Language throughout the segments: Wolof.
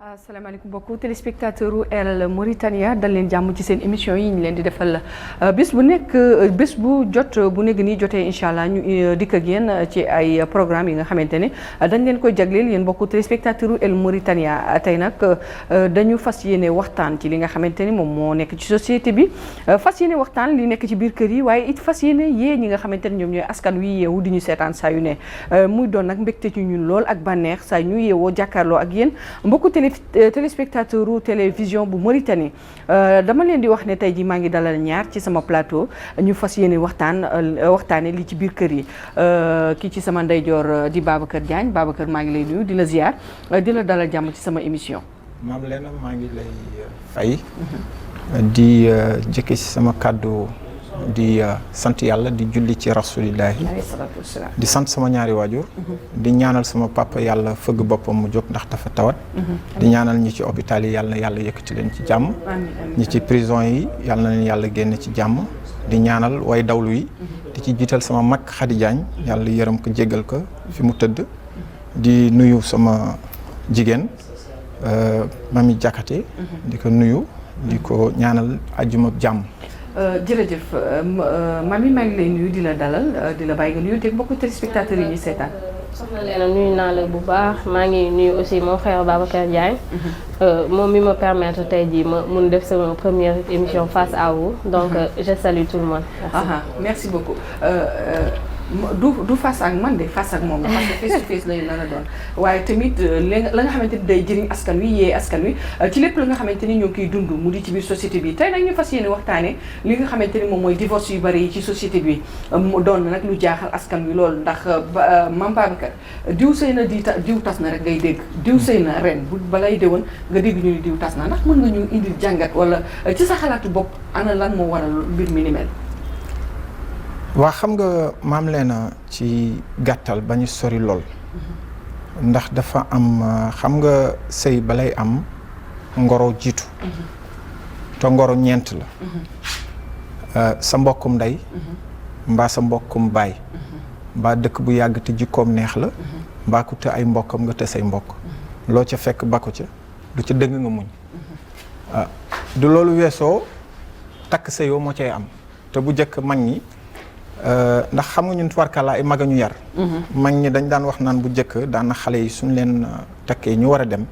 asalaamaaleykum mbokku téléspectateur u El Mauritania dal leen jàmm ci seen émission yi ñu leen di defal bés bu nekk bés bu jot bu nekk nii jotee incha allah ñu dikk ak yéen ci ay programme yi nga xamante ne dañ leen koy jagleel yéen mbokku téléspectateur u El Mauritania tey nag dañu fas yéene waxtaan ci li nga xamante ni moom moo nekk ci société bi fas yéene waxtaan li nekk ci biir kër yi waaye it fas yéene yee ñi nga xamante ne ñoom ñooy askan wi yeewu di ñu seetaan saa yu ne muy doon nag mbégte ci ñun lool ak bànneex saa ñu yeewoo jàkkaarloo ak yéen mbokku téléspectateur u télévision bu Mauritanie dama leen di wax ne tey ji maa ngi dalal ñaar ci sama plateau ñu fas yéene waxtaane li ci biir kër yi kii ci sama ndeyjoor di Babacar Diagne Babacar maa ngi lay nuyu di la ziar di la dalal jàmm ci sama émission. maam Lena maa ngi lay fay di jëkke ci sama kàddu di sant yàlla di julli ci rasulillahi di sant sama ñaari waajur di ñaanal sama papa yàlla fëgg boppam mu jóg ndax dafa tawat di ñaanal ñi ci hôpital yi yàlla na yàlla yëkkati leen ci jàmm ñi ci prison yi yàlla na leen yàlla génn ci jàmm di ñaanal way dawlu yi di ci jiital sama mag Khady Diagne yàlla yërëm ko jéggal ko fi mu tëdd di nuyu sama jigéen Mami Diakhaté di ko nuyu di ko ñaanal àjjuma ak jàmm. jërëjëf Mami maa ngi lay nuyu di la dalal di la bàyyi nga nuyu te mbokku téléspectateurs yi ñuy seetaan. soxna Leena nuyu naa la bu baax maa ngi nuyu aussi mon frère Babacar Diagne. moom mi ma permettre tey jii ma mun def sama première émission face à vous donc je salue tout le monde. merci beaucoup. du face ak man de face ak moom la parce que face to face lay nar a doon waaye tamit la nga xamante ni day jëriñ askan wi yee askan wi ci lépp la nga xamante ni ñoo ngi koy dund mu di ci biir société bi tey nag ñu fas yéene waxtaane li nga xamante ni moom mooy divorce yu bari yi ci société bi mu doon nag lu jaaxal askan wi loolu ndax Mame Babacar diw sëy na diw tas na rek ngay dégg diw sëy na ren bu balay déwoon nga dégg ñu ni diw tas na ndax mën nga ñu indil jàngat wala ci sa xalaatu bopp ana lan moo waral mbir mi ni mel. waa xam nga maam Lena ci gàttal ba ñu sori lool ndax dafa am xam nga sëy balay am ngoro jiitu te ngoro ñeent la sa mbokkum ndey mbaa sa mbokkum baay mbaa dëkk bu yàgg te jikkoom neex la mbaa ku te ay mbokkam nga te say mbokk loo ca fekk bakku ca du ca dëgg nga muñ du loolu weesoo takk sëyoo moo cay am te bu jëkk mag ñi ndax xam nga ñun tubarkalla ay mag a ñu yar mag ñi dañ daan wax naan bu njëkk daan na xale yi suñ leen takkee ñu war a dem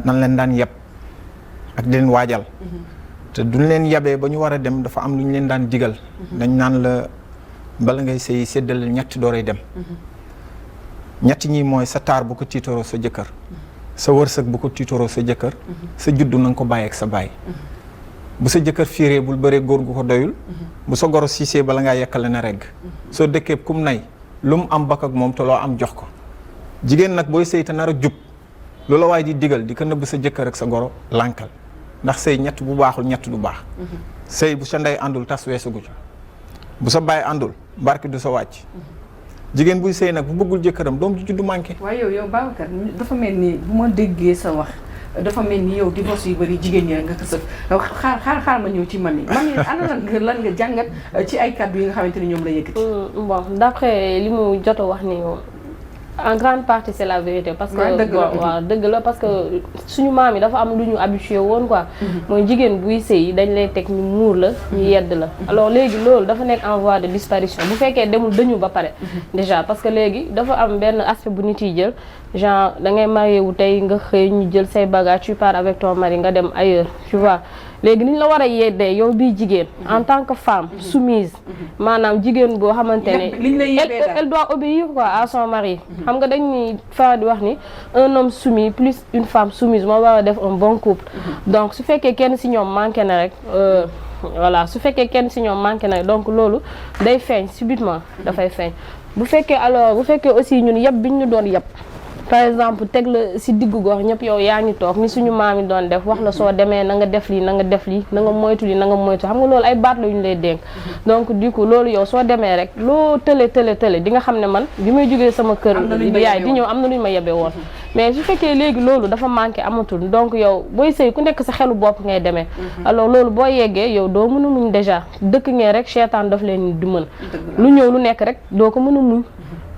nan leen daan yeb ak di leen waajal te duñ leen yebee ba ñu war a dem dafa am lu ñu leen daan digal dañ naan la bala ngay sëy séddale ñetti dooray dem ñetti ñi mooy sa taar bu ko tiitaroo sa jëkkër sa wërsëg bu ko tiitaroo sa jëkkër sa juddu na nga ko bàyyi ak sa baay bu sa jëkkër fiiree bul bëree góor gu ko doyul bu sa goro siisee bala ngaa yekkale na regg soo dëkkee kum nay lu mu am bakk ak moom te loo am jox ko jigéen nag booy sëy te nar a jub lu la waay di digal di ko nëbb sa jëkkër ak sa goro lànkal ndax sëy ñett bu baaxul ñett du baax sëy bu sa ndey àndul tas weesugu ci bu sa baay àndul barki du sa wàcc jigéen buy sëy nag bu bëggul jëkkëram doom ji juddu manqué. waaye yow Babacar dafa mel ni bu ma déggee sa wax dafa mel ni yow divorce yu bari jigéen ñi nga ko sëf xaar ma ñëw ci Mami ana lan nga jàngat ci ay kàddu yi nga xamante ni ñoom la yëkkati. bon d'après li mu jot a wax ni en grande partie c'est la vérité parce que waaw dëgg la parce que suñu maam yi dafa am lu ñu habitué woon quoi mooy jigéen buy sëy dañ lay teg ñu muur la ñu yedd la alors léegi loolu dafa nekk en voie de disparition bu fekkee demul dañu ba pare déjà parce que léegi dafa am benn aspect bu nit yi jël genre da ngay marié wu tey nga xëy ñu jël say bagages tu pars avec ton mari nga dem ailleurs tu vois léegi ni ñu la war a yeddee yow bii jigéen en tant que femme soumise maanaam jigéen boo xamante ne elle doit obéir quoi à son mari xam nga dañuy faral di wax ni un homme soumis plus une femme soumise moo war a def un bon couple donc su fekkee kenn si ñoom manqué na rek voilà su fekkee kenn si ñoom manqué na donc loolu day feeñ subitement dafay feeñ bu fekkee aussi ñun yeb biñ ñu doon yeb par exemple teg la si diggu gox ñëpp yow yaa ngi toog ni suñu maam yi doon def wax la soo demee na nga def lii na nga def lii na nga moytu lii na nga moytu xam nga loolu ay baat la ñu lay dénk donc du coup loolu yow soo demee rek loo tële di nga xam ne man bi may jógee sama kër yaay di ñëw am na lu ñu ma yebee woon mais su fekkee léegi loolu dafa manqué amatul donc yow booy sëy ku nekk sa xelu bopp ngay demee alors loolu boo yeggee yow doo mën a muñ déjà dëkk ngeen rek seetaan daf leen di mën lu ñëw lu nekk rek doo ko mën a muñ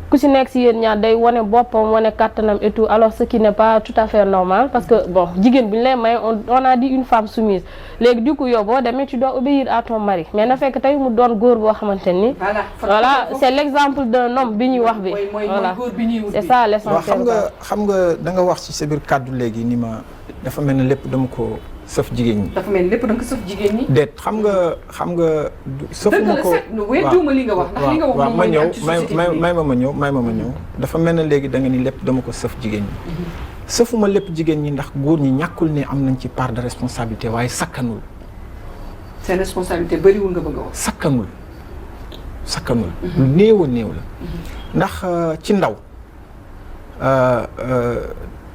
ku si nekk si yéen ñaar day wane boppam wane kàttanam et tout alors ce qui n'est pas tout à fait normal parce que bon jigéen bu ñu lay may on a dit une femme soumise léegi du coup yow boo demee tu dois obéir à ton mari mais na fekk tey mu doon góor boo xamante ni. voilà c'est l'exemple d'un homme bi ñuy wax bi. voilà c'est ça l'essentiel. waaw xam nga da nga wax ci sa biir kàddu léegi ni ma dafa mel ne lépp dama ko sëf jigéen ñi. dafa mel ni lépp da nga ko sëf jigéen ñi. déet xam nga sëfuma ko weetuuma li nga wax ndax li nga wax moom mooy may ma ñëw dafa mel ne léegi da nga ni lépp dama ko sëf jigéen ñi. sëfuma lépp jigéen ñi ndax góor ñi ñàkkul ne am nañ ci part de responsabilité waaye sakkanul. seen responsabilité bëriwul nga bëgg a wax. sakkanul. lu néew a néew la. ndax ci ndaw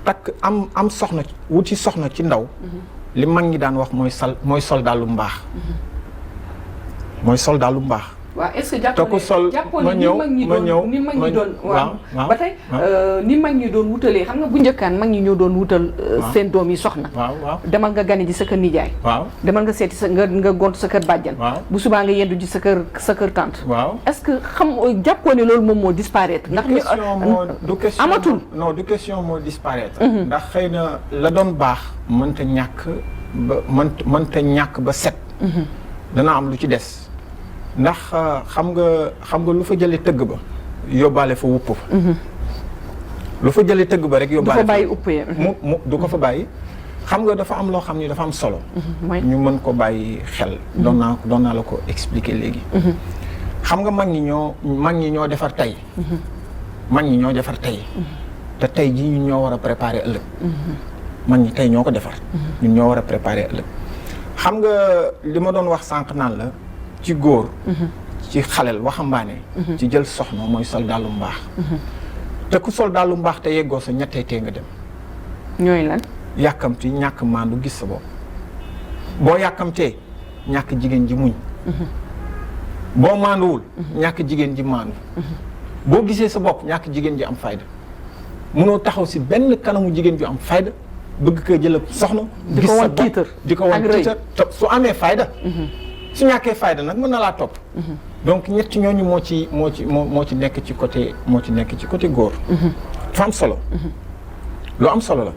takk am soxna wuti soxna ci ndaw. li mag ñi daan wax mooy soldat lu mbaax. mooy soldat lu mbaax. waaw est-ce que jàppoon ne ni mag ñi doon waaw ba tey ni mag ñi doon wutalee xam nga bu njëkkaan mag ñi ñoo doon wutal seen doom yi soxna. waaw demal nga gane ji sa kër nijaay. waaw demal nga seeti nga gont sa kër bàjjan. bu subaa nga yendu ji sa kër tante. waaw est-ce que jàppoon ne loolu moom moo disparaître. ndax du question amatul. non du question moo disparaître. ndax xëy na la doon baax mënta ñàkk ba set. dana am lu ci des. ndax xam nga lu fa jëlee tëgg ba yóbbaale fa wupp fa. lu fa jëlee tëgg ba rek yóbbaale fa du fa bàyyi upp mu du ko fa bàyyi. xam nga dafa am loo xam ni dafa am solo. ñu mën ko bàyyi xel. doon naa la ko expliquer léegi. xam nga mag ñi ñoo defar tey. mag ñi ñoo defar tey. te tey jii ñun ñoo war a préparer ëllëg. mag ñi tey ñoo ko defar. ñun ñoo war a préparer ëllëg. xam nga li ma doon wax sànq naan la. ci góor ci xalel waxambaane ci jël soxna mooy soldat lu mbaax te ku soldat lu mbaax te yeggoo sa ñettee tee nga dem ñooy lan yàkkamti ñàkk maandu gis sa bopp boo yàkkamtee ñàkk jigéen ji muñ boo maanduwul ñàkk jigéen ji maandu boo gisee sa bopp ñàkk jigéen ji am fayda munoo taxaw si benn kanamu jigéen ju am fayda bëgg ko jël soxna gis sa bopp di ko wan tiitar te su amee fayda su ñàkkee fayda nag mën na laa topp. donc ñett ñooñu moo ci nekk ci côté góor. dafa am solo. lu am solo la.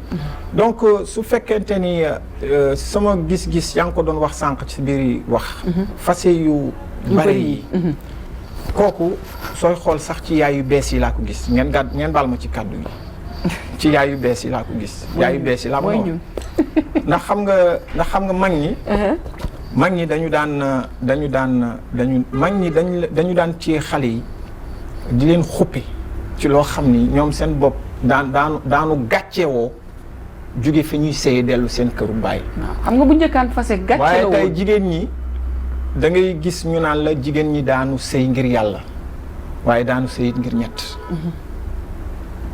donc su fekkente ni sama gis-gis yaa ngi ko doon wax sànq ci biir wax. fase yu bari yi. kooku sooy xool sax ci yaay yu bees yi laa ko gis ngeen baal ma ci kàddu yi. ci yaay yu bees yi laa ko gis. yaay yu bees yi laa ko wax ndax xam nga mag ñi. mag ñi dañu daan ci xale yi di leen xuppi ci loo xam ni ñoom seen bopp daanu gàcceewoo jóge fi ñuy sëy dellu seen këru baay. xam nga bu njëkkaan fase gàcceewoo waaye tey jigéen ñi da ngay gis ñu naan la jigéen ñi daanu sëy ngir yàlla waaye daanu sëyit ngir ñett.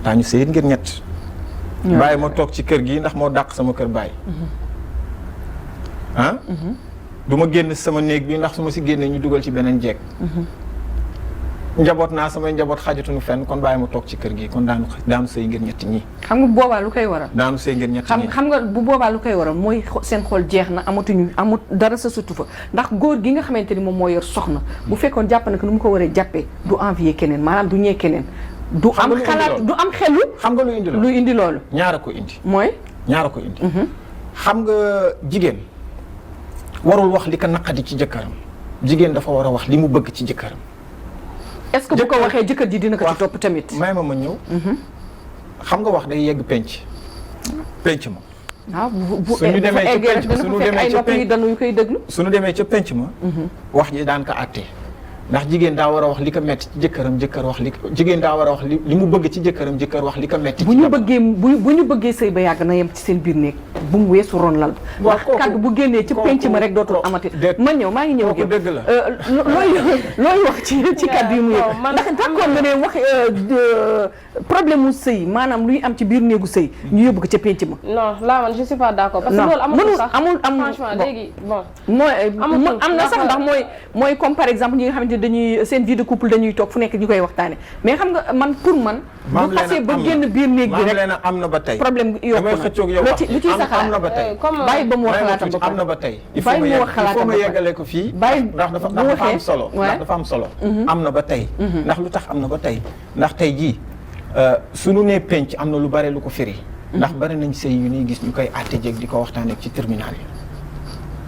daañu sëyit ngir ñett. bàyyi ma toog ci kër gi ndax moo dàq sama kër baay. du ma génn sama néeg bi ndax su ma si génnee ñu dugal ci beneen jeeg. njaboot naa samay njaboot xajatuñu fenn kon bàyyi ma toog ci kër gi kon daanu sëy ngir ñetti ñi. xam nga bu boobaa lu koy waral. daanu sëy ngir ñetti ñi xam nga bu boobaa lu koy waral mooy seen xol jeex na amut dara sa sutu fa ndax góor gi nga xamante ni moom moo yor soxna. bu fekkoon jàpp na que nu mu ko waree jàppee du envier keneen maanaam du ñee keneen. du am xalaat du am xelu. xam nga lu indi loolu. ñaara ko indi. ñaara ko indi. xam nga jigéen. warul wax li ko naqadi ci jëkkëram jigéen dafa war a wax li mu bëgg ci jëkkëram. est-ce que bu ko waxee jëkkër ji dina ko ci topp tamit. may ma ñëw. xam nga wax day yegg penc ma. waaw bu suñu demee ca penc ma suñu demee ca penc ma. wax ji daan ko àttee ndax jigéen daa war a wax li ko metti ci jëkkëram jigéen daa war a wax li mu bëgg ci jëkkëram jëkkër wax li ko metti. bu ñu bëggee sëy ba yàgg na yem ci seen biir néeg bu mu weesu ron lal. ndax kaddu bu génnee ci penc ma rek dootul amati. maa ngi ñëw ak dëgg la looy wax ci kaddu yi mu yëg ndax d'accord nga ne wax problème mu sëy maanaam luy am ci biir néegu sëy ñu yóbbu ko ca penc ma. non là man je suis pas d'accord parce que loolu amul sax franchement léegi bon. am na sax ndax mooy comme par exemple ñi nga xamante dañuy seen vie de couple dañuy toog fu nekk ñu koy waxtaane mais xam nga pour man bu xasee ba génn biir néeg bi rek am na ba tey problème yokku na damay xëccoog yow wax lu ciy sa am na ba tey bàyyi ba mu wax xalaatam ba am na ba tey il bàyyi mu wax xalaatam ma yeggale ko fii ndax dafa am solo ndax dafa am solo am na ba tey ndax lu tax am na ba tey ndax tey jii suñu nee penc am na lu bare lu ko firi ndax bari nañ sëy yu ñuy gis ñu koy àtte jéeg di ko waxtaanee ci tribunal yi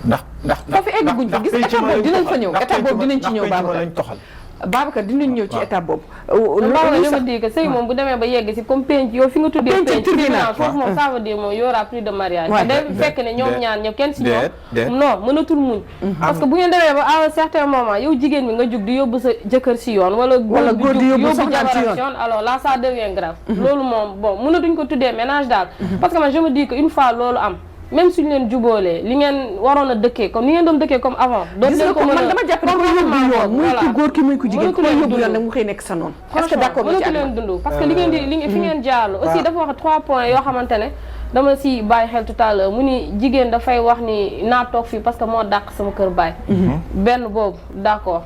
ndax foofu egguñ fa gis étape boobu dinañ fa ñëw étape boobu dinañ ci ñëw Babacar lañ toxal Babacar dinañ ñëw ci étape boobu. loolu je me dis que sëy moom bu demee ba yegg si comme penc yow fi nga tuddee penc tribunal foofu moom ça veut dire moom y aura plus de mariage day fekk ne ñoom ñaar ñëpp kenn si ñoom non mënatul muñ parce que bu ngeen demee ba à un certain moment yow jigéen bi nga jug di yóbbu sa jëkkër si yoon wala góor di yóbbu jabaram si yoon alors là ça devient grave loolu moom bon mënatuñ ko tuddee ménage daal parce que man je me dis que une fois loolu am même suñu leen jubóolee li ngeen waroon a dëkkee comme ni ngeen doon dëkkee comme avant. doon leen ko man dama jàpp ne ko yóbbu yoon muy ku góor ki muy ku jigéen ko yóbbu yoon nag mu xëy nekk sa noonu. est-ce que d'accord nga ci leen dund parce que li ngeen di fi ngeen jaarlu aussi dafa wax 3 points yoo xamante ne dama si bàyyi xel tout à l'heure mu ni jigéen dafay wax ni naa toog fii parce que moo dàq sama kër baay. benn boobu d'accord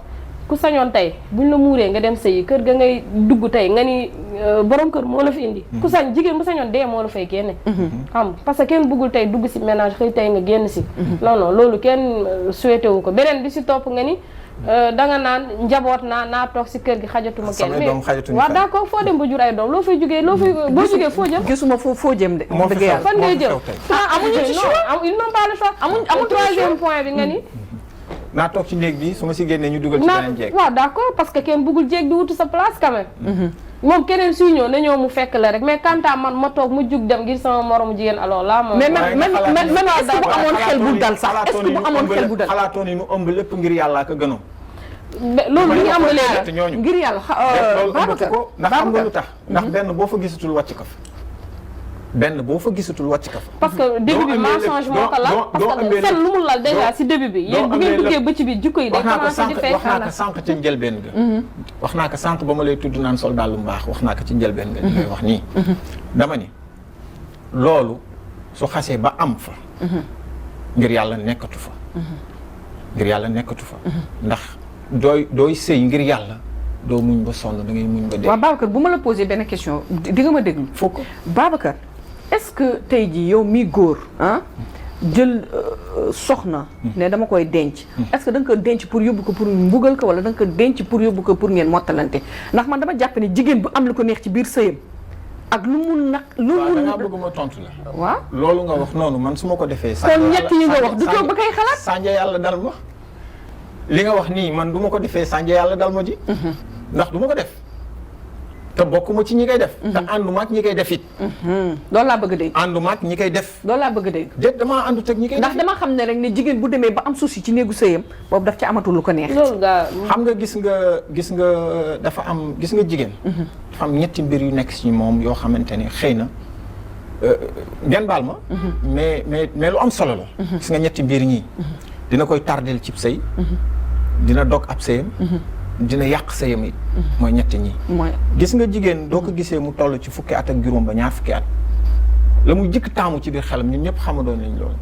ku sañoon tey buñ la muuree nga dem sëyi kër ga ngay dugg tey nga ni borom kër moo la fi indi ku sañ jigéen bu sañoon dee moo la fay génne xam parce que kenn bëggul tey dugg si ménage xëy tey nga génn si non non loolu kenn souhaité wu ko beneen bi si topp nga ni danga naan njaboot naa toog si kër gi xajatuma kenn mais waaw d'accord foo dem ba jur ay doom loo fay jugee boo jugee foo jëm gisuma foo jëm de dëgg yàlla fan ngay jëm amuñu ci choix ils n'ont pas le choix amul troisième point bi nga ni naa toog ci néeg bi su ma si génnee ñu dugal ci beneen jeeg waaw d'accord parce que kenn bëggul jeeg di wutu sa place quand même moom keneen suy ñëw na ñëw mu fekk la rek mais quant à man ma toog mu jug dem ngir sama moromu jigéen alors là moom mais est-ce que bu amoon xel bu dal sax est-ce que bu amoon xel bu dal xalaatoon ni nu ëmb lépp ngir yàlla ka gënoon loolu li ñu am ba léegi ñooñu ngir yàlla Babacar ko ndax xam nga lu tax ndax benn boo fa gisatul wàcc ko fa benn boo fa gisatul wàcc ka fa. parce que début bi mensonge moo ko lal parce que fen lu mu lal déjà si début bi yéen bu ngeen duggee ba ci biir jikko yi day commencé di fay wax naa ko sànq ci njëlbeen ga wax naa ko sànq ba ma lay tudd naan sol daal lu mbaax wax naa ko ci njëlbeen ga li ngay wax nii dama ni loolu su xasee ba am fa ngir yàlla nekkatu fa ngir yàlla nekkatu fa ndax dooy sëy ngir yàlla doo muñ ba sonn da ngay muñ ba dee. waaw Babacar bu ma la posé benn question di nga ma déglu fokk Babacar est-ce que tey jii yow mii góor ah jël soxna ne dama koy denc est-ce que da nga ko denc pour yóbbu ko pour mbugal ko wala da nga ko denc pour yóbbu ko pour ngeen mottalante ndax man dama jàpp ne jigéen bu am lu ko neex ci biir sëyam ak lu mun nag lu mun da ngaa bëgg ma tontu la waaw loolu nga wax noonu man su ma ko defee kon ñett yi nga wax du toog ba kay xalaat sànja yàlla dal ma li nga wax nii man du ma ko defee sànja yàlla dal ma ji ndax du ma ko def te bokkuma ci ñi koy def te ànduma ak ñi koy def it loolu laa bëgg a dégg ànduma ak ñi koy def loolu laa bëgg a dégg déet damaa àndut ak ñi koy def ndax dama xam ne rek ne jigéen bu demee ba am souci ci néegu sëyam boobu daf ci amatul lu ko neex loolu gaa xam nga gis nga dafa am gis nga jigéen dafa am ñetti mbir yu nekk ci moom yoo xamante ne xëy na ngeen baal ma mais lu am solo la gis nga ñetti mbir ñii dina koy tardel cib sëy dina dog ab sëyam dina yàq sëyam it mooy ñett ñi gis nga jigéen doo ko gisee mu toll ci fukki at ak juróom ba ñaar fukki at la muy jëkk taamu ci biir xelam ñun ñëpp xamadoon nañ loolu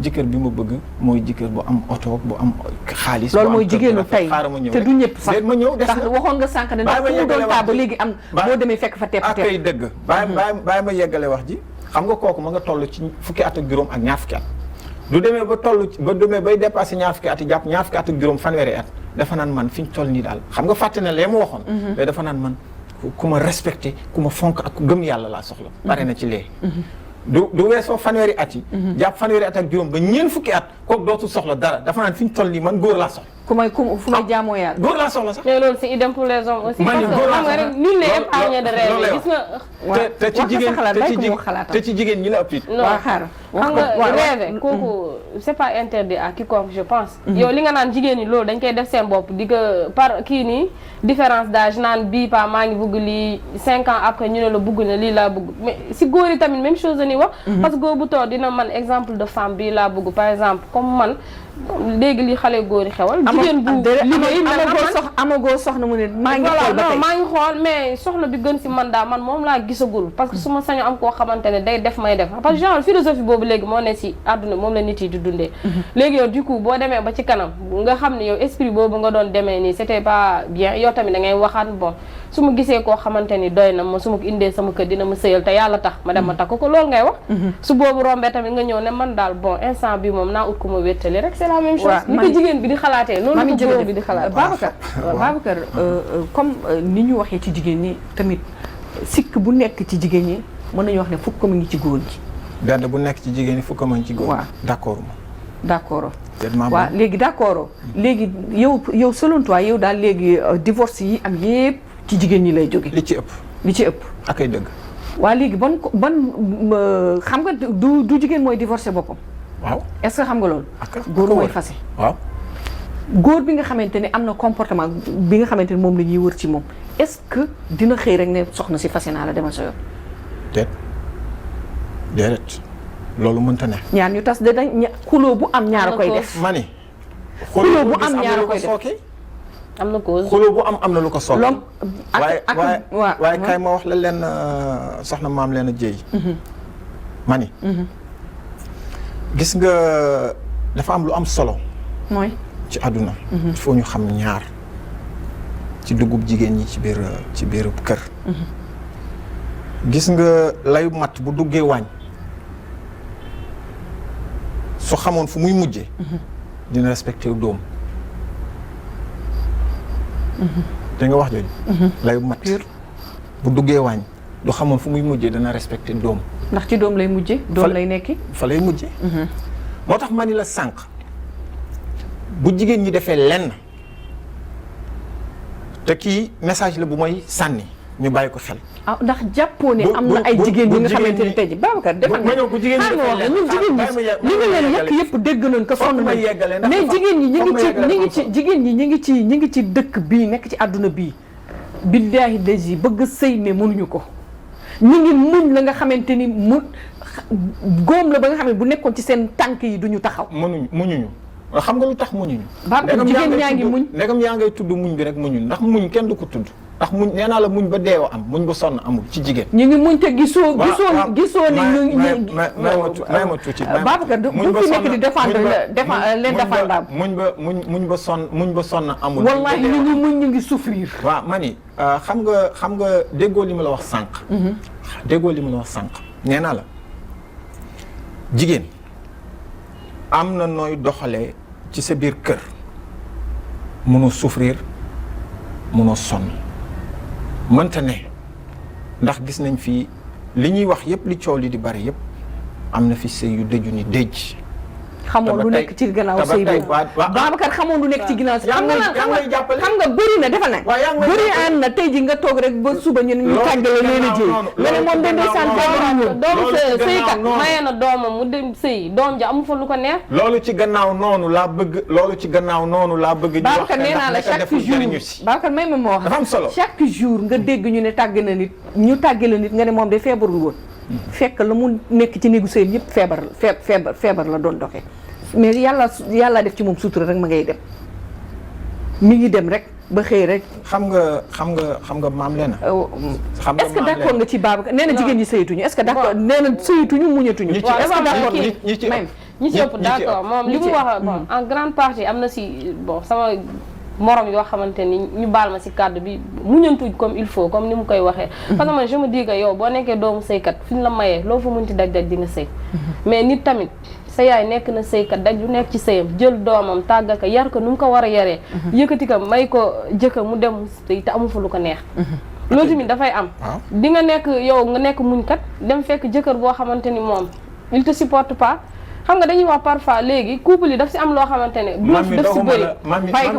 jëkkër bi ma bëgg mooy jëkkër bu am oto bu am xaalis loolu mooy jigéenu tey te du ñëpp sax ma ñëw des ndax waxoon nga sànq ne ndax fu mu doon taa ba léegi am boo demee fekk fa tepp akay dëgg bàyyi ma yeggale wax ji xam nga kooku ma nga toll ci fukki at ak juróom ak ñaar fukki at du demee ba demee bay dépassé ñaar fukki at yi jàpp ñaar fukki at ak juróom fanweeri at dafa naan man fi ñu toll nii daal xam nga fàtte na lee mu waxoon mais dafa naan man ku ma respecté ku ma fonk ak ku gëm yàlla laa soxla pare na ci lee du weesoo fanweeri at yi jàpp fanweeri at ak juróom ba ñeen fukki at kooku dootul soxla dara dafa naan fi ñu toll nii man góor laa soxla fu may jaamoo yàlla góor laa soxla sax mais loolu c'est idem pour les hommes aussi parce que xam nga rek nul n'est épargné de rêver gis nga te ci jigéen ñi la ëpp it waaw xaaral xam nga rêver kooku c'est pas interdit à quiconque je pense yow li nga naan jigéen ñi loolu dañ koy def seen bopp di ko par kii nii différence d'âge naan bii pa maa ngi bëgg lii 5 ans après ñu ne la bëgg na lii laa bëgg mais si góor yi tamit même chose la ñuy wax parce que góor bu toog dina man exemple de femme bii laa bëgg par exemple comme man léegi li xale góor yi xewal jigéen bu liggéey amagoo soxna mu ne maa ngi xool ba tey maa ngi xool mais soxna bi gën si man daal man moom laa gisagul parce que su ma sañoo am koo xamante ne day def may def parce que genre philosophie boobu léegi moo ne si àdduna moom la nit yi di dundee léegi yow du coup boo demee ba ci kanam nga xam ne yow esprit boobu nga doon demee nii c'était pas bien yow tamit da ngay waxaat bon su ma gisee koo xamante ni doy na ma su ma ko indee sama kër dina ma sëyal te yàlla tax ma dem ma takk ko loolu ngay wax su boobu rombee tamit nga ñëw ne man daal bon instant bi moom naa ut ko ma wéttali rek c'est la même chose ni ko jigéen bi di xalaatee noonu ko góor bi di xalaatee Babacar comme ni ñu waxee ci jigéen ñi tamit sikk bu nekk ci jigéen ñi mën nañu wax ne fukk mu ngi ci góor ñi benn bu nekk ci jigéen ñi fukk mu ngi ci góor ñi d'accord waaw léegi d'accord léegi yow selon toi yow daal léegi divorce yi am yépp ci jigéen ñi lay jóge li ci ëpp ak ay dëgg waa léegi ban xam nga du jigéen mooy divorcé boppam waaw est-ce que xam nga loolu góor mooy fase waaw góor bi nga xamante ne am na comportement bi nga xamante ne moom la ñuy wër ci moom est-ce que dina xëy rek ne soxna si fase naa la demal sa yoon déedéet loolu mënta ne ñaar ñu tas de dañ xuloo bu am ñaar a koy def ma ni xuloo bu am ñaar a koy def am na cause xuloo bu am na lu ko sooke waaye waaye kay ma wax la leen soxna maam leen a jéey ma ni gis nga dafa am lu am solo mooy ci àdduna il faut ñu xam ñaar ci dugub jigéen ñi ci biir kër gis nga layu matt bu duggee waañ su xamoon fu muy mujje dina respecté doom da nga wax jooju layu matt bu duggee waañ du xamoon fu muy mujje dana respecté doom ndax ci doom lay mujje doom lay nekki fa lay mujje moo tax ma ni la sànq bu jigéen ñi defee lenn te kii message la bu may sànni ñu bàyyi ko xel ndax jàppoo ne am na ay jigéen ñi nga xamante ne tey ji Babacar defal ma ñëw bu jigéen ñi defee lenn ñun jigéen ñi li nga leen yàq yëpp dégg nañ ko sonn nañ mais jigéen ñi ñi ngi ci dëkk bii nekk ci àdduna bii billaahi lazi bëgg sëy mais mënuñu ko ñu ngi muñ la nga xamante ni góom la ba nga xam ne bu nekkoon ci seen tànk yi duñu taxaw muñuñu xam nga lu tax muñuñu Babacar jigéen ñaa ngi muñ ndegam yaa ngay tudd muñ bi rek muñuñu ndax muñ kenn du ko tudd ndax muñ nee naa la muñ ba deewa am muñ ba sonn amul ci jigéen ñu ngi muñ te gisoo ne ñu may ma tuuti Babacar bu fi nekk di défendre leen défendable muñ ba sonn amul wallahi ñu ngi muñ ñu ngi souffrir waaw ma ni xam nga déggoo li ma la wax sànq nee naa la jigéen am na nooy doxalee ci sa biir kër mënoo souffrir mënoo sonn mënta ne ndax gis nañ fi li ñuy wax yëpp li coow li di bari yëpp am na fi sëy yu dëju ni dëj xamoon lu nekk ci gannaaw sëy boobu Babacar xamoon lu nekk ci ginnaaw xam nga bëri na defal na bëri an na tey ji nga toog rek ba suba ñu tàggale leen a jéy nga ne moom dañ sant doomu sëykat maye na doomam mu dem sëy doom ja amu fa lu ko neex loolu ci gannaaw noonu laa bëgg ñu wax Babacar nee naa la chaque jour Babacar may ma wax dafa am solo chaque jour nga dégg ñu ne tàgg na nit ñu tàggale nit nga ne moom de feebarul woon fekk la mu nekk ci néegu sëy yëpp feebar la doon doxee mais yàlla def ci moom sutura rek ma ngay dem mi ngi dem rek ba xëy rek. xam nga maam Lena. xam nga est-ce que d'accord nga ci Babacar nee na jigéen ñi sëyituñu est-ce que d'accord nee na sëyituñu muñatuñu. est-ce que d'accord ñi ci ëpp d'accord moom li mu wax bon en grande partie am na si bon sama morom yoo xamante ni ñu baal ma ci kàddu bi muñantuñ comme il faut comme ni mu koy waxee. parce que man je me dis que yow boo nekkee doomu sëykat fi ñu la mayee loo fa mënti daj di nga sëy mais nit tamit sa yaay nekk na sëykat daj lu nekk ci sëyam jël doomam tàggal ko yar ko nu mu ko war a yaree. yëkkati ko may ko jëkkër mu dem sëy te amu fa lu ko neex. loolu tamit dafay am. di nga nekk yow nga nekk muñkat dem fekk jëkkër boo xamante ni moom il te supporte pas. xam nga dañuy wax parfois léegi couple yi daf si am loo xamante ne. bluff daf si bëri bàyyi ko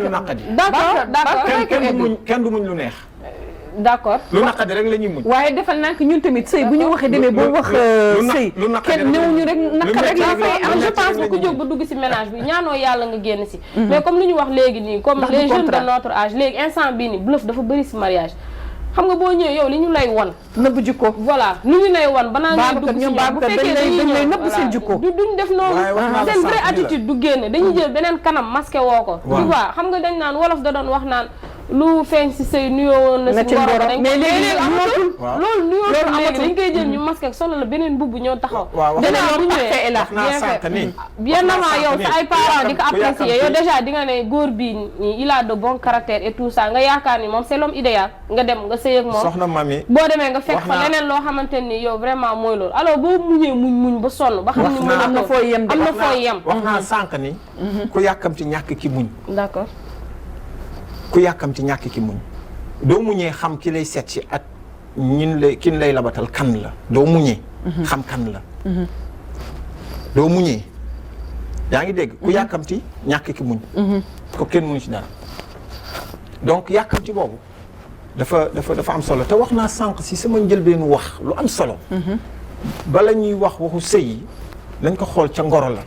mu naqadi. d'accord kenn du muñ lu neex. d'accord lu naqadi rek la ñuy muñ. waaye defal naa ko ñun tamit sëy bu ñu waxee demee boo wax sëy kenn néewuñu rek naqadi rek la fay am. je pense que ku jóg ba dugg si ménage bi ñaanoo yàlla nga génn si. mais comme lu ñu wax léegi nii comme les jeunes de notre âge léegi instant bii nii bluff dafa bëri si mariage. xam nga boo ñëwee yow li ñu lay won nëbb jikko voilà li ñu lay won banaa ngay dugg si ñoom bu fekkee dañuy lay nëbb seen jikko duñ def noonu seen vraie attitude du génne dañuy jël beneen kanam masqué woo ko tu vois xam nga dañ naan wolof da doon wax naan lu feeñ si sëy nuyoo woon na si ngoro dañ mais léegi amatul loolu nuyoo léegi dañ koy jël ñu masque ak solo la beneen bubb ñoo taxaw déjà bu ñëwee bien avant yow sa ay parents di ko apprécier yow déjà di nga ne góor bi il a de bon caractère et tout ça nga yaakaar ni moom c'est l'homme idéal nga dem nga sëy ak moom soxna mami boo demee nga fekk fa leneen loo xamante ni yow vraiment mooy loolu alors boo muñee muñ ba sonn ba xam ni am na foo yem wax naa sànq ni ku yàkkamti ñàkk ki muñ d'accord ku yàkkamti ñàkk ki muñ doo muñee xam ki lay seet si ak kin lay labatal kan la doo muñee xam kan la doo muñee yaa ngi dégg ku yàkkamti ñàkk ki muñ ko kenn muñ ci dara donc yàkkamti boobu dafa am solo te wax naa sànq si sama njëlbeenu wax lu am solo bala ñuy wax waxu sëy yi nañ ko xool ca ngoro la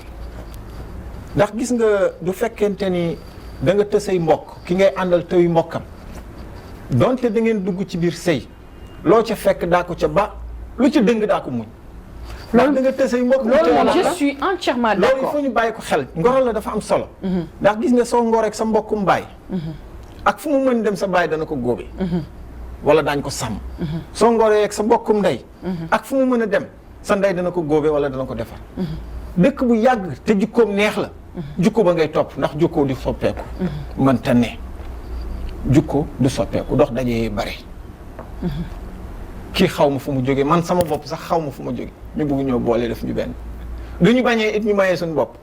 ndax gis nga du fekkente ni da nga tësay mbokk ki ngay àndal tëy mbokkam donte da ngeen dugg ci biir sëy loo ca fekk daa ko ca ba lu ca dëng daa ko muñ loolu da nga tësay mbokk loolu je suis entièrement d'accord loolu il faut ñu bàyyi ko xel ngoro la dafa am solo ndax gis nga soo ngorek sa mbokkum baay ak fu mu mën dem sa baay dana ko góobe wala daañ ko sàmm soo ngoree ak sa mbokkum ndey ak fu mu mën a dem sa ndey dana ko góobe wala dana ko defar dëkk bu yàgg te jukkoom neex la jukko ba ngay topp ndax jukko du soppeeku mënta ne jukko du soppeeku dox dajee bare kii xaw ma fu mu jógee man sama bopp sax xaw ma fu ma jóge ñu bëgg ñoo boole def ñu benn du ñu bañee it ñu mayee suñu bopp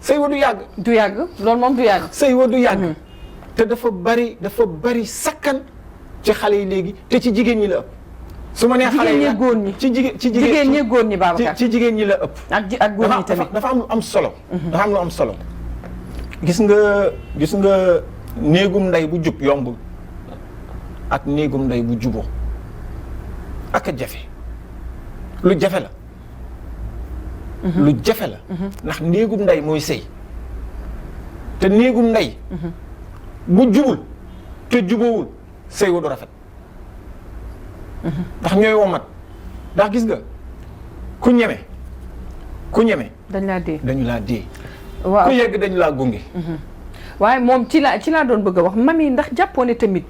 sëy wa du yàgg loolu moom du yàgg sëy wa du yàgg te dafa bari sakkan ci xale yi léegi te ci jigéen ñi la ëpp su ma nee xale yi góor ñi ci jigéen ñi góor ñi Babacar ci jigéen ñi la ëpp ak góor ñi tamit dafa am lu am solo dafa am lu am solo gis nga néegum ndey bu jub yombul ak néegum ndey bu juboo ak a jafe lu jafe la lu jafe la ndax néegum ndey mooy sëy te néegum ndey bu jubul te jubóowul sëy wa du rafet ndax ñooy womat ndax gis nga ku ñeme dañu laa dee waaw ku yegg dañu laa gunge waaye moom ci laa doon bëgg a wax mami ndax jàppoo ne tamit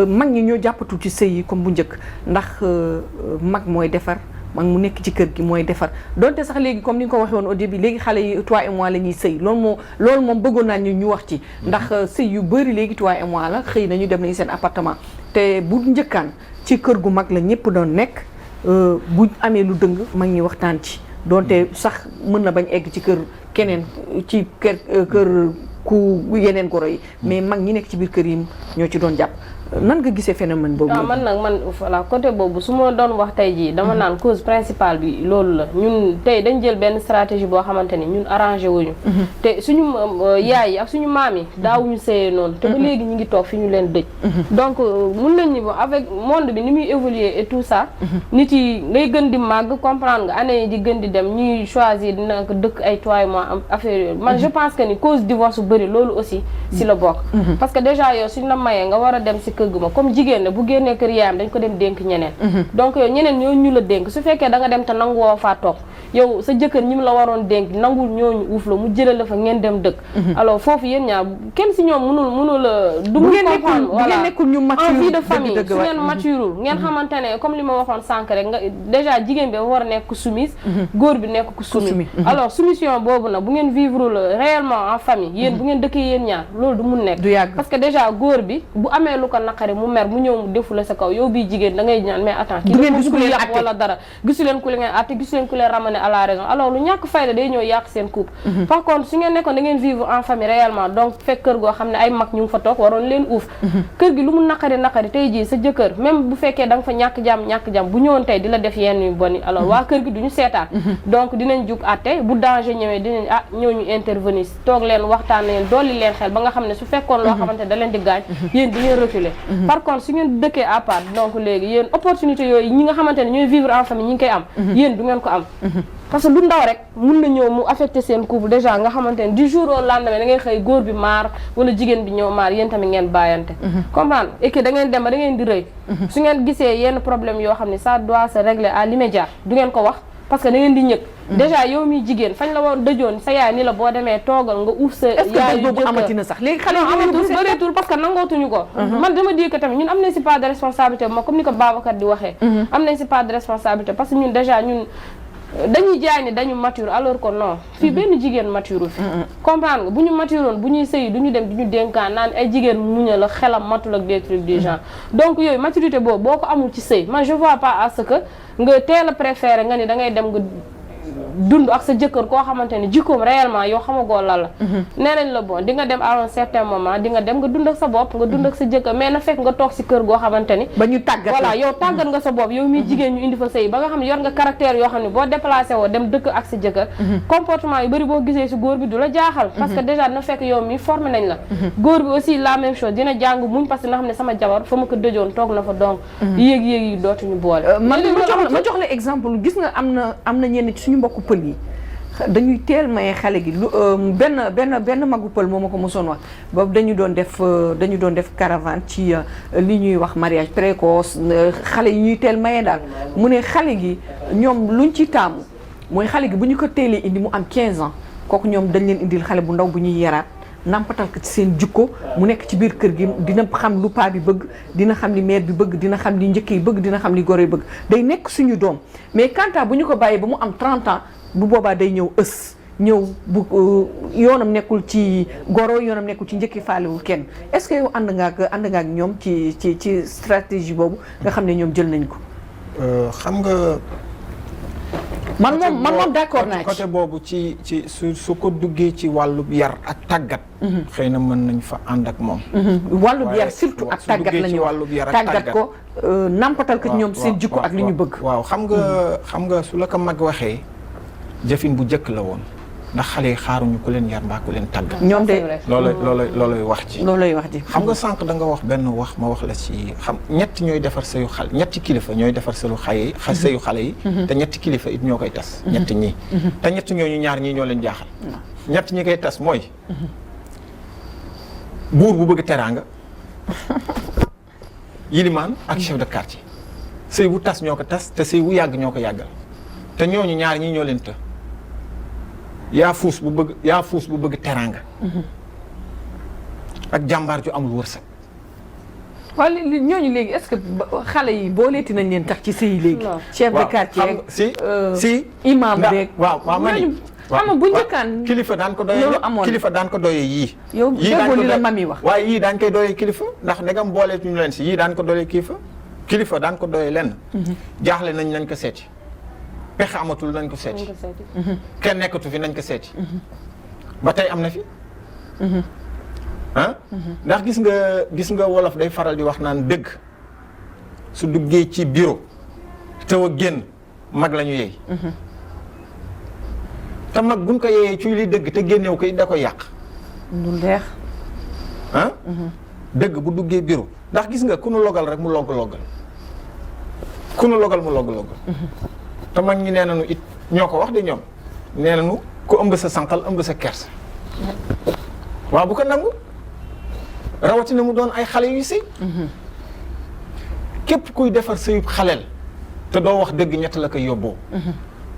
mag ñi ñoo jàppatu ci sëy yi comme bu njëkk ndax mag mooy defar mag mu nekk ci kër gi mooy defar donte sax léegi comme ni nga ko waxee woon au début léegi xale yi toi et moi la ñuy sëy loolu moom bëggoon naa ñu wax ci ndax sëy yu bëri léegi toi et moi la xëy nañu dem nañu seen appartement te bu njëkkaan ci kër gu mag la ñëpp doon nekk bu amee lu dëng mag ñi waxtaan ci donte sax mën na bañ egg ci kër keneen ci kër ku yeneen goro yi mais mag ñi nekk ci biir kër yi ñoo ci doon jàpp nan nga gisee phénomène boobu. man voilà côté boobu su ma doon wax tey jii dama naan cause principale bi loolu la ñun tey dañ jël benn stratégie boo xamante ni ñun arrangé wuñu te suñu yaay yi ak suñu maam yi daawuñu sëyee noonu te ba léegi ñu ngi toog fi ñu leen dëj donc mun nañ ni avec monde bi ni muy évoluer et tout ça nit yi ngay gën di màgg comprendre nga année yi di gën di dem ñuy choisir dina ko dëkk ay 3 mois am affaire yooyu man je pense que ni cause divorce bu bëri loolu aussi si la bokk parce que déjà yow suñ la mayee nga war a dem si kër gu ma comme jigéen la bu génnee kër yaayam dañ ko dem dénk ñeneen donc yow ñeneen ñooñu ñu la dénk su fekkee da nga dem te nangu woo faa toog yow sa jëkkër ñi mu la waroon dénk nangul ñooñu uuf la mu jëlee la fa ngeen dem dëkk alors foofu yéen ñaar kenn si ñoom mënul du mu comprendre voilà nekkul ñu mature en vie de famille su ngeen maturul ngeen xamante ne comme li ma waxoon sànq rek nga déjà jigéen bi war a nekk ku soumise góor bi nekk ku soumis alors soumission boobu nag bu ngeen vivre réellement en famille yéen bu ngeen dëkkee yéen ñaar loolu du mun nekk parce que déjà góor bi bu amee lu ko naqari mu mer mu ñëw mu defu la sa kaw yow bii jigéen da ngay ñaan mais attends kii dafa bëgg yàq wala dara gisu leen ku leen àtte gisu leen ku leen ramener à la raison alors lu ñàkk fayda day ñëw yàq seen couple par contre su ngeen nekkoon da ngeen vivre en famille réellement donc fekk kër goo xam ne ay mag ñu ngi fa toog waroon leen uuf kër gi lu mu naqari tey jii sa jëkkër même bu fekkee da nga fa ñàkk jàmm bu ñëwoon tey di la def yenn yu bon yi alors waa kër gi duñu seetaan donc dinañ jug àtte bu danger ñëwee dinañ ñëw ñu intervenir toog leen waxtaan leen dolli leen xel ba nga xam ne su fekkoon loo xamante da leen di gaañ yéen di ngeen reculer par contre su ngeen dëkkee à part donc léegi yéen opportunité yooyu ñi nga xamante ne ñooy vivre en famille ñi ngi koy am yéen du ngeen ko am parce que lu ndaw rek mun na ñëw mu affecté seen couple déjà nga xamante ne du jour au lendemain da ngay xëy góor bi maar wala jigéen bi ñëw maar yéen tamit ngeen bàyyante comprendre et que da ngeen dem ba da ngeen di rëy su ngeen gisee yenn problème yoo xam ne ça doit se régler à l'immédiat du ngeen ko wax parce que da ngeen di ñëg déjà yow mi jigéen fañ la war dëjoon sa yaay ni la boo demee toogal nga uuf sa yaay boobu amati na sax léegi xale amatul bëreetul parce que nangootuñu ko man dama di que tamit ñun am nañ si part de responsabilité ma comme ni ko Babacar di waxee am nañ si part de responsabilité parce que ñun déjà ñun dañuy jaay ni dañu mature alors que non fii benn jigéen mature fi comprendre nga bu ñu maturoon bu ñuy sëyi du ñu dem di ñu dénkaan naan ay jigéen muña la xelam matul ak des trucs du genre donc yooyu maturité boobu boo ko amul ci sëy man je vois pas à ce que nga teel a préféré nga ni da ngay dem nga dund ak sa jëkkër koo xamante ni jikkoom réellement yow xamagoo lan la nee nañ la bon di nga dem à un certain moment di nga dem nga dund ak sa bopp nga dund ak sa jëkkër mais na fekk nga toog si kër goo xamante ni ba ñu tàggat voilà yow tàggat nga sa bopp yow miy jigéen ñu indi fa sëy ba nga xam ne yor nga caractère yoo xam ne boo déplacé woo dem dëkk ak sa jëkkër comportement yu bëri boo gisee si góor bi du la jaaxal parce que déjà dina fekk yow mi formé nañ la góor bi aussi la même chose dina jàng muñ parce que na xam ne sama jabar fa ma ko dëjoon toog na fa donc yéeg-yéeg yi dootuñu boole man ma jox la exemple gis nga am na ñenn ci suñu mbokku pël yi dañuy teel maye xale gi lu benn magu pël moo ma ko mosoon wax boobu dañu doon def caravane ci li ñuy wax mariage précoce xale yi ñuy teel maye daal mu ne xale gi ñoom luñ ci taamu mooy xale gi bu ñu ko teelee indi mu am 15 ans kooku ñoom dañ leen indil xale bu ndaw bu ñuy yaraat nampatal ko ci seen jikko mu nekk ci biir kër gi dina xam lu paa bi bëgg dina xam li mère bi bëgg dina xam li njëkk yi bëgg dina xam li goro yi bëgg day nekk suñu doom mais quant à bu ñu ko bàyyee ba mu am 30 ans bu boobaa day ñëw bu yoonam nekkul ci goro yoonam nekkul ci njëkki faalewul kenn est-ce que yow ànd nga ak ñoom ci stratégie boobu nga xam ne ñoom jël nañ ko. xam nga. man moom d'accord naa ci côté boobu ci su ko duggee ci wàllub yar ak tàggat. xëy na mën nañ fa ànd ak moom. wàllub yar surtout ak tàggat la ñu wax tàggat ko nampatal ko ñoom seen jikko ak li ñu bëgg. waaw xam nga su la ko mag waxee. jëfin bu jëkk la woon ndax xale yi xaaruñu ku leen yar mbaa ku leen tàggat. ñoom de loolay wax ci. loolay wax ci. xam nga sànq da nga wax benn wax ma wax la ci xam ñetti ñooy defar sëyu xale ñetti kilifa ñooy defar sëyu xale yi. te ñetti kilifa it ñoo koy tas. ñetti ñii. te ñetti ñooñu ñaar ñii ñoo leen jaaxal. ñetti ñi koy tas mooy. buur bu bëgg teraanga. yilimaan ak chef de quartier. sëy bu tas ñoo ko tas te sëy bu yàgg ñoo ko yàggal. te ñooñu ñaar ñii ñoo leen të. yaa fuus bu bëgg teraanga. ak jàmbaar ju amul wërsëg. waaw ñooñu léegi est-ce que xale yi booleeti nañ leen tax ci sëy léegi. chef de quartier si imam beeg. waaw ma ni xam nga bu njëkkaan kilifa daan ko doyee yii. yow déggoo li la mami wax. waaye yii daan koy doyee kilifa ndax ndegam booleetuñu leen si yii daan ko doyee kilifa daan ko doyee lenn. jaaxle nañ ko seeti. pexe amatul nañ ko seeti. kenn nekkatu fi nañ ko seeti. ba tey am na fi. ndax gis nga wolof day faral di wax naan dëgg su duggee ci bureau taw a génn mag la ñu yeey. te mag buñ ko yeeyee ci li dëgg te génnew ko da koy yàq. du leex. dëgg bu duggee bureau ndax gis nga ku nu logal rek mu logg-loggal ku nu logal mu logg-loggal. te mag ñi nee nañu it ñoo ko wax de ñoom nee nañu ku ëmb sa sànqal ëmb sa kersa. waaw bu ko nangu rawatina mu doon ay xale yu sëy. képp kuy defar sëyub xaleel te doo wax dëgg ñett la koy yóbboo.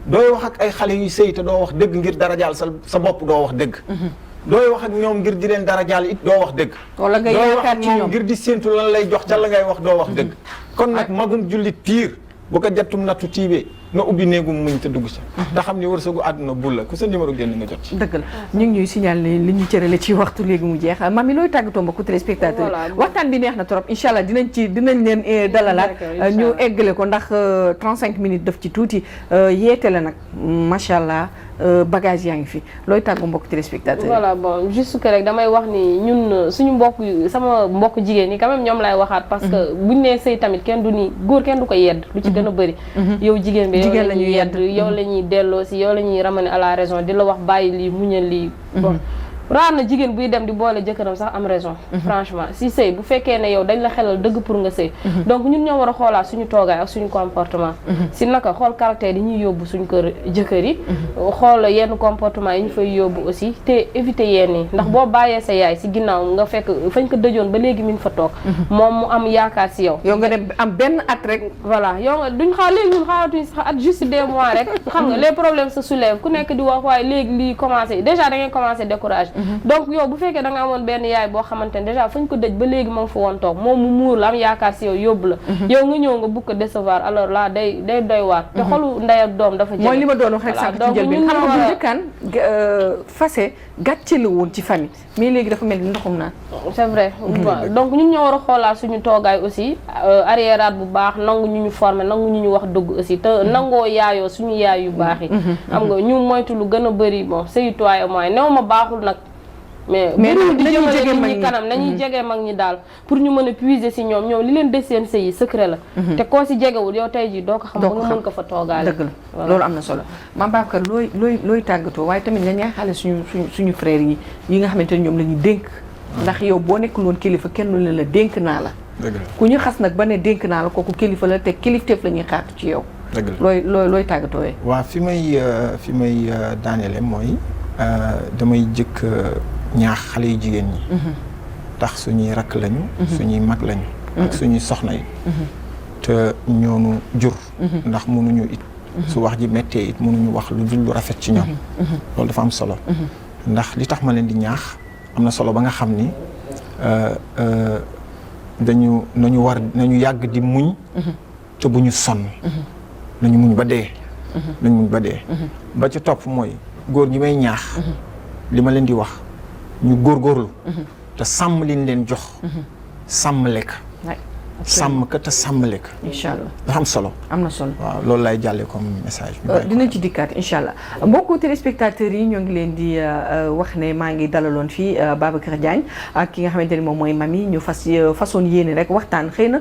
dooy wax ak ay xale yu sëy te doo wax dëgg ngir darajaal sa bopp doo wax dëgg. dooy wax ak ñoom ngir di leen darajaal it doo wax dëgg. wala nga yaakaar ci ñoom ngir di séentu lan lay jox ca la ngay wax doo wax dëgg. kon nag magum jullit piir bu ko jattum nattu tiibee na ubbi néegum muñ te dugg ci. te xam ni wërsëgu àdduna bul la ku sa numéro génn nga jot ci. dëgg la ñu ngi ñuy signaler li ñu cërale ci waxtu léegi mu jeex mami looy tàggatoo mbokku téléspectateur waxtaan bi neex na trop incha allah dinañ leen dalalaat ñu eggale ko ndax 35 minutes daf ci tuuti yeete la nag macha allah bagage yaa ngi fi looy tàggu mbokku téléspectateur voilà bon juste que rek damay wax ni ñun suñu sama mbokk jigéen ñi quand même ñoom laay waxaat parce que buñ nee sëy tamit kenn du ni góor kenn du ko yedd lu ci gën a bëri yow jigéen bi yow la ñuy yedd yow la ñuy delloo si yow la ñuy ramener à la raison di la wax bàyyi lii muñal lii bon raar na jigéen buy dem di boole jëkkëram sax am raison. franchement si sëy bu fekkee ne yow dañ la xelal dëgg pour nga sëy. donc ñun ñoo war a xoolaat suñu toogaay ak suñu comportement. si naka xool caractère yi ñuy yóbbu suñu kër jëkkër yi. xool yenn comportement yi ñu fay yóbbu aussi te éviter yenn yi ndax boo bàyyee sa yaay si ginnaaw nga fekk fañ ko dëjoon ba léegi mi ngi fa toog. moom mu am yaakaar si yow. yow nga dem am benn at rek. voilà yow nga duñ xaar léegi ñun xaaratuñ sax at juste des mois rek. xam nga les problèmes se soulèvent ku nekk di wax waaye léegi lii commencé déjà da ngay commencé découragé. donc yow bu fekkee da nga amoon benn yaay boo xamante ne déjà fañ ko dëj ba léegi ma nga fa woon toog moom mu muur la am yaakaar si yow yóbbu la. yow nga ñëw nga bëgg ko décevoir alors là day doy waar. te xolu ndey ak doom dafa jege. mooy li ma doon wax rek sànq ci njëlbeen xam nga bu njëkkaan fase gàcce la woon ci famille mais léegi dafa mel ni ndoxum naan. c'est vrai donc ñun ñoo war a xoolaat suñu toogaay aussi arriéraat bu baax nangu ñu formé nangu ñu wax dëgg aussi te nangoo yaayoo suñu yaay yu baax yi. xam nga ñu moytu lu gën a bëri bon c'est toi et moi néew ma baaxul nag. mais di jëmale nit ñi kanam nañuy jege mag ñi daal pour ñu mën a puiser si ñoom li leen des seen sëy yi secret la. te koo si jegewul yow tey jii doo ko xam ba nga mën ko fa toogaale. dëgg la loolu am na solo Mame Babacar looy tàggatoo waaye tamit nga ñaaxaale suñu frères yi nga xamante ne ñoom la ñuy dénk. ndax yow boo nekkul woon kilifa kenn lu la dénk naa la. ku ñu xas nag ba ne dénk naa la kooku kilifa la te kilifteef la ñuy xaatu ci yow. dëgg la looy tàggatoo wee. waaw fi may daaneele mooy damay jëkk ñaax xale yu jigéen ñi. tax suñuy rakk lañu. suñuy mag lañu. ak suñuy soxna yi. te ñoonu jur. ndax mënuñu it. su wax ji méttee it mënuñu wax lu dul lu rafet ci ñoom. loolu dafa am solo. ndax li tax ma leen di ñaax am na solo ba nga xam ni nañu yàgg di muñ. te bu ñu sonn. nañu muñ ba dee. ba ci topp mooy góor ñi may ñaax. li ma leen di wax. ñu góorgóorlu te sàmm liñ leen jox sàmm lekk sàmm ka te sàmm lekk incha allah dafa am solo am na solo waaw loolu lay jàllee comme message bi dinañ ci dikkaat incha allah mbokku téléspectateurs yi ñoo ngi leen di wax ne maa ngi dalaloon fii Babacar Diagne ak ki nga xamante ni moom mooy Mamy ñu façon yéene rek waxtaan xëy na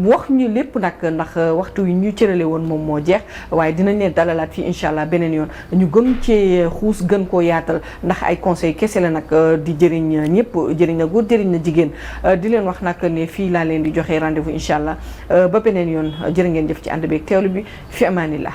wax ñu lépp nag ndax waxtu wi ñu cërale woon moom moo jeex waaye dinañ leen dalalaat fii incha allah beneen yoon ñu gën cee xuus gën koo yaatal ndax ay conseil kese la nag di jëriñ ñëpp jëriñ na góor jëriñ na jigéen di leen wax nag ne fii laa leen di joxe rendez-vous incha allah ba beneen yoon jërë ngeen jëf ci ànd beeg teewlu bi fi amaanillah